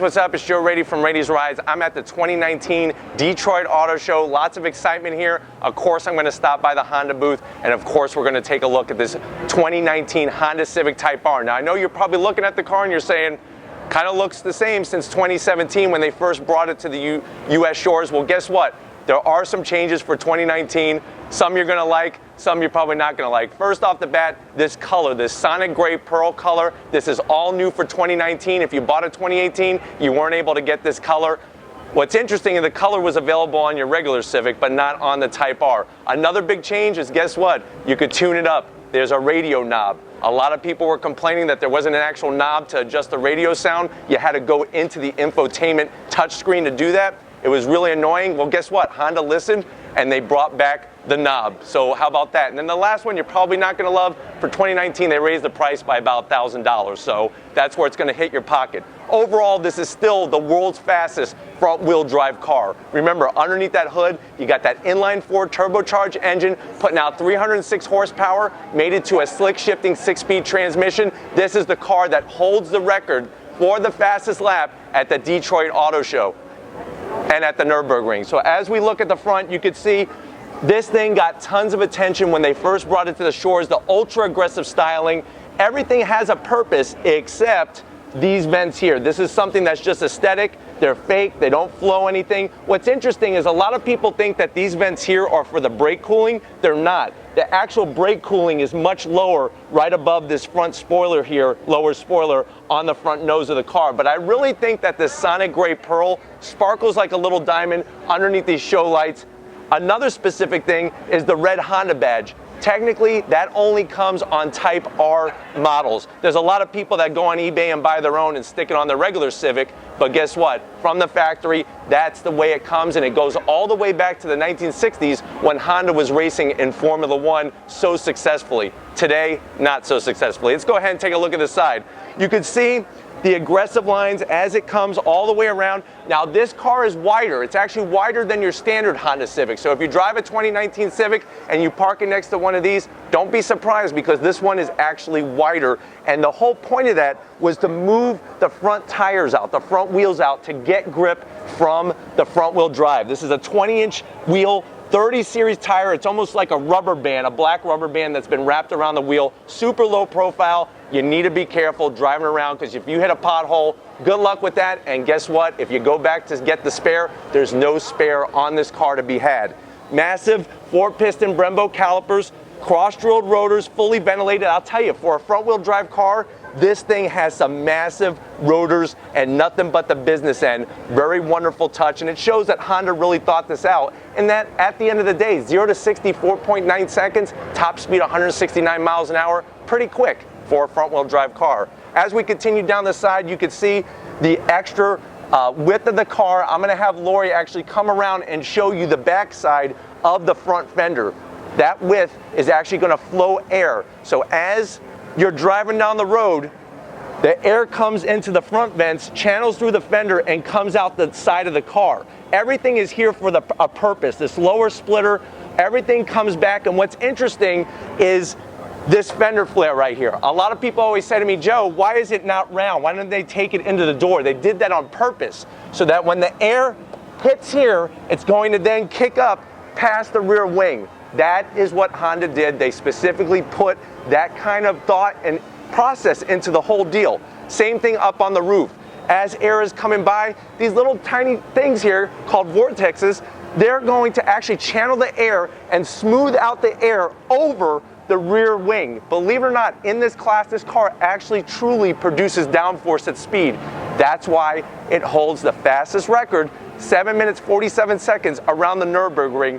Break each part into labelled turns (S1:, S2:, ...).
S1: what's up? It's Joe Rady from Rady's Rides. I'm at the 2019 Detroit Auto Show. Lots of excitement here. Of course, I'm going to stop by the Honda booth, and of course, we're going to take a look at this 2019 Honda Civic Type R. Now, I know you're probably looking at the car and you're saying, kind of looks the same since 2017 when they first brought it to the U.S. shores. Well, guess what? There are some changes for 2019. Some you're going to like, some you're probably not going to like. First off the bat, this color, this Sonic Gray Pearl color, this is all new for 2019. If you bought a 2018, you weren't able to get this color. What's interesting is the color was available on your regular Civic, but not on the Type R. Another big change is, guess what? You could tune it up. There's a radio knob. A lot of people were complaining that there wasn't an actual knob to adjust the radio sound. You had to go into the infotainment touchscreen to do that. It was really annoying. Well, guess what? Honda listened and they brought back the knob. So how about that? And then the last one you're probably not going to love, for 2019 they raised the price by about $1,000. So that's where it's going to hit your pocket. Overall, this is still the world's fastest front-wheel drive car. Remember, underneath that hood, you got that inline-4 turbocharged engine putting out 306 horsepower, made it to a slick-shifting 6-speed transmission. This is the car that holds the record for the fastest lap at the Detroit Auto Show and at the Nürburgring. So as we look at the front, you can see this thing got tons of attention when they first brought it to the shores, the ultra aggressive styling. Everything has a purpose except these vents here. This is something that's just aesthetic. They're fake, they don't flow anything. What's interesting is a lot of people think that these vents here are for the brake cooling. They're not. The actual brake cooling is much lower right above this front spoiler here, lower spoiler on the front nose of the car. But I really think that this Sonic Gray Pearl sparkles like a little diamond underneath these show lights. Another specific thing is the red Honda badge. Technically, that only comes on Type R models. There's a lot of people that go on eBay and buy their own and stick it on their regular Civic, but guess what? From the factory, that's the way it comes, and it goes all the way back to the 1960s when Honda was racing in Formula One so successfully. Today, not so successfully. Let's go ahead and take a look at the side. You can see the aggressive lines as it comes all the way around. Now this car is wider. It's actually wider than your standard Honda Civic. So if you drive a 2019 Civic and you park it next to one of these, don't be surprised because this one is actually wider. And the whole point of that was to move the front tires out, the front wheels out to get grip from the front wheel drive. This is a 20-inch wheel, 30 series tire. It's almost like a rubber band, a black rubber band that's been wrapped around the wheel. Super low profile. You need to be careful driving around because if you hit a pothole, good luck with that. And guess what? If you go back to get the spare, there's no spare on this car to be had. Massive 4-piston Brembo calipers, cross-drilled rotors, fully ventilated. I'll tell you, for a front-wheel drive car, this thing has some massive rotors and nothing but the business end. Very wonderful touch, and it shows that Honda really thought this out. And that at the end of the day, 0 to 60, 4.9 seconds, top speed 169 miles an hour, pretty quick for a front-wheel drive car. As we continue down the side, you can see the extra width of the car. I'm gonna have Lori actually come around and show you the back side of the front fender. That width is actually gonna flow air. So as you're driving down the road, the air comes into the front vents, channels through the fender, and comes out the side of the car. Everything is here for a purpose. This lower splitter, everything comes back, and what's interesting is this fender flare right here. A lot of people always say to me, Joe, why is it not round? Why didn't they take it into the door? They did that on purpose so that when the air hits here, it's going to then kick up past the rear wing. That is what Honda did. They specifically put that kind of thought and process into the whole deal. Same thing up on the roof. As air is coming by, these little tiny things here called vortexes, they're going to actually channel the air and smooth out the air over the rear wing. Believe it or not, in this class, this car actually truly produces downforce at speed. That's why it holds the fastest record, 7 minutes, 47 seconds around the Nürburgring.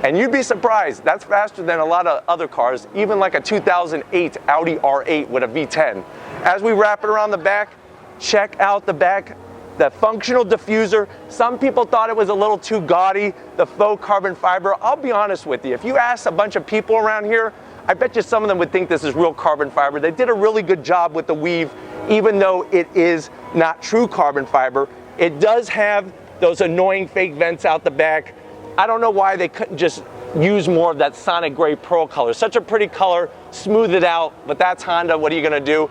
S1: And you'd be surprised, that's faster than a lot of other cars, even like a 2008 Audi R8 with a V10. As we wrap it around the back, check out the back, the functional diffuser. Some people thought it was a little too gaudy, the faux carbon fiber. I'll be honest with you, if you ask a bunch of people around here, I bet you some of them would think this is real carbon fiber. They did a really good job with the weave, even though it is not true carbon fiber. It does have those annoying fake vents out the back. I don't know why they couldn't just use more of that Sonic Gray Pearl color. Such a pretty color, smooth it out, but that's Honda. What are you gonna do?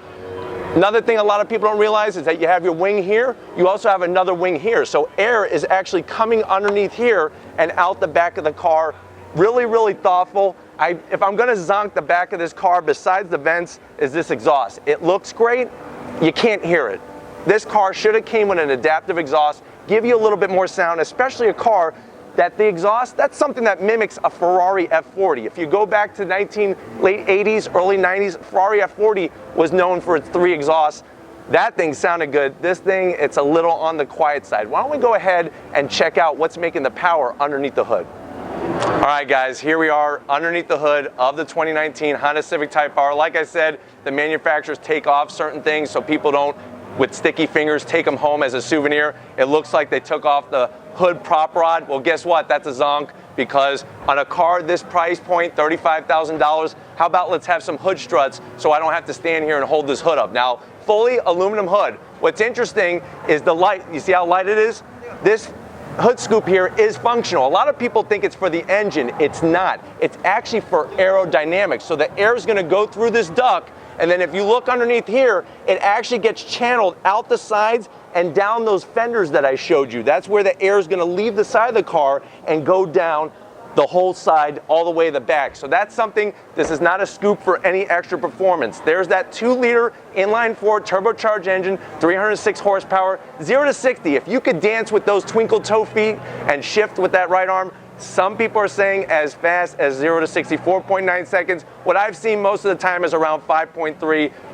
S1: Another thing a lot of people don't realize is that you have your wing here, you also have another wing here. So air is actually coming underneath here and out the back of the car. Really, really thoughtful. If I'm gonna zonk the back of this car, besides the vents, is this exhaust. It looks great, you can't hear it. This car should have came with an adaptive exhaust, give you a little bit more sound, especially a car that the exhaust, that's something that mimics a Ferrari F40. If you go back to late 80s, early 90s, Ferrari F40 was known for its 3 exhausts. That thing sounded good. This thing, it's a little on the quiet side. Why don't we go ahead and check out what's making the power underneath the hood. All right guys, here we are underneath the hood of the 2019 Honda Civic Type R. Like I said, the manufacturers take off certain things so people don't, with sticky fingers, take them home as a souvenir. It looks like they took off the hood prop rod. Well, guess what? That's a zonk, because on a car this price point, $35,000, how about let's have some hood struts so I don't have to stand here and hold this hood up. Now, fully aluminum hood. What's interesting is the light. You see how light it is? This hood scoop here is functional. A lot of people think it's for the engine. It's not. It's actually for aerodynamics. So the air is going to go through this duct, and then if you look underneath here, it actually gets channeled out the sides and down those fenders that I showed you. That's where the air is going to leave the side of the car and go down the whole side all the way to the back. So that's something, this is not a scoop for any extra performance. There's that 2-liter inline-4 turbocharged engine, 306 horsepower, 0 to 60. If you could dance with those twinkle toe feet and shift with that right arm, some people are saying as fast as 0 to 60, 4.9 seconds. What I've seen most of the time is around 5.3,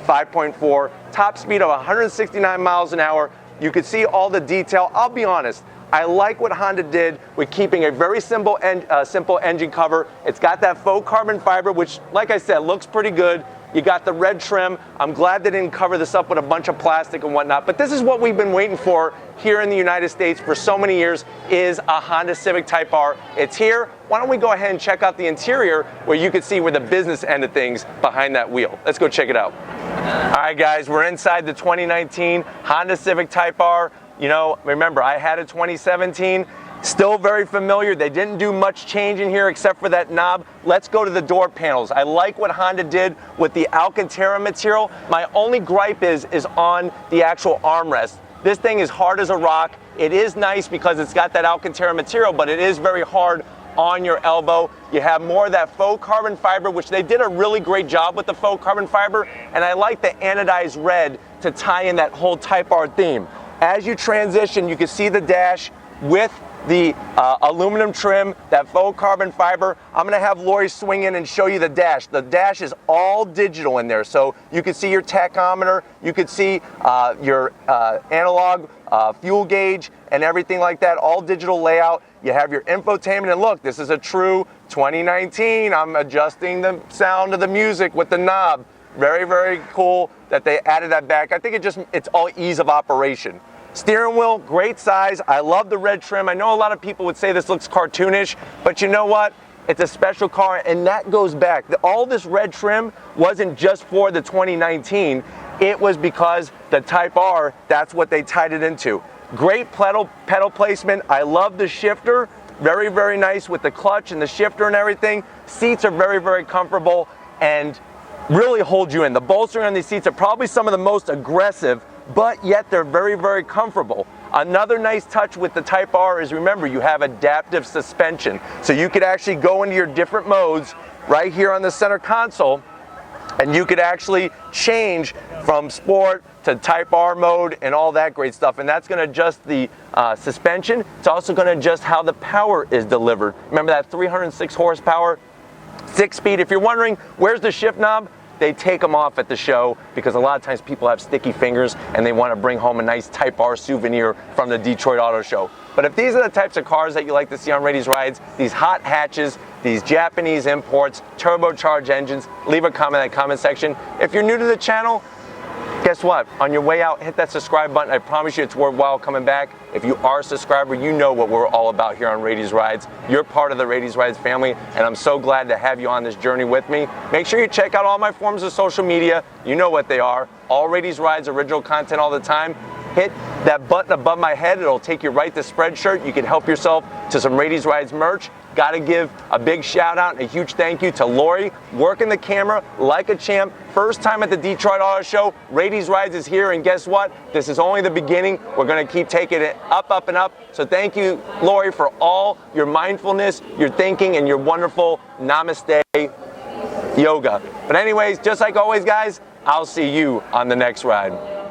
S1: 5.4, top speed of 169 miles an hour. You can see all the detail. I'll be honest, I like what Honda did with keeping a very simple engine cover. It's got that faux carbon fiber, which, like I said, looks pretty good. You got the red trim. I'm glad they didn't cover this up with a bunch of plastic and whatnot, but this is what we've been waiting for here in the United States for so many years, is a Honda Civic Type R. It's here. Why don't we go ahead and check out the interior where you can see where the business end of things behind that wheel. Let's go check it out. All right, guys, we're inside the 2019 Honda Civic Type R. You know, remember, I had a 2017. Still very familiar. They didn't do much change in here except for that knob. Let's go to the door panels. I like what Honda did with the Alcantara material. My only gripe is on the actual armrest. This thing is hard as a rock. It is nice because it's got that Alcantara material, but it is very hard on your elbow. You have more of that faux carbon fiber, which they did a really great job with the faux carbon fiber, and I like the anodized red to tie in that whole Type R theme. As you transition, you can see the dash with the aluminum trim, that faux carbon fiber. I'm gonna have Lori swing in and show you the dash. The dash is all digital in there, so you can see your tachometer, you can see your analog fuel gauge and everything like that, all digital layout. You have your infotainment, and look, this is a true 2019. I'm adjusting the sound of the music with the knob. Very, very cool that they added that back. I think it's all ease of operation. Steering wheel, great size. I love the red trim. I know a lot of people would say this looks cartoonish, but you know what? It's a special car, and that goes back. All this red trim wasn't just for the 2019. It was because the Type R, that's what they tied it into. Great pedal placement. I love the shifter. Very, very nice with the clutch and the shifter and everything. Seats are very, very comfortable and really hold you in. The bolstering on these seats are probably some of the most aggressive, but yet they're very, very comfortable. Another nice touch with the Type R is, remember, you have adaptive suspension. So you could actually go into your different modes right here on the center console, and you could actually change from sport to Type R mode and all that great stuff. And that's gonna adjust the suspension. It's also gonna adjust how the power is delivered. Remember that 306 horsepower, 6-speed. If you're wondering, where's the shift knob? They take them off at the show because a lot of times people have sticky fingers and they want to bring home a nice Type R souvenir from the Detroit Auto Show. But if these are the types of cars that you like to see on Rady's Rides, these hot hatches, these Japanese imports, turbocharged engines, leave a comment in the comment section. If you're new to the channel, guess what? On your way out, hit that subscribe button. I promise you it's worthwhile coming back. If you are a subscriber, you know what we're all about here on Rady's Rides. You're part of the Rady's Rides family, and I'm so glad to have you on this journey with me. Make sure you check out all my forms of social media. You know what they are. All Rady's Rides original content all the time. Hit that button above my head. It'll take you right to Spreadshirt. You can help yourself to some Radies Rides merch. Got to give a big shout out and a huge thank you to Lori, working the camera like a champ. First time at the Detroit Auto Show. Radies Rides is here, and guess what? This is only the beginning. We're going to keep taking it up, up, and up. So thank you, Lori, for all your mindfulness, your thinking, and your wonderful namaste yoga. But anyways, just like always, guys, I'll see you on the next ride.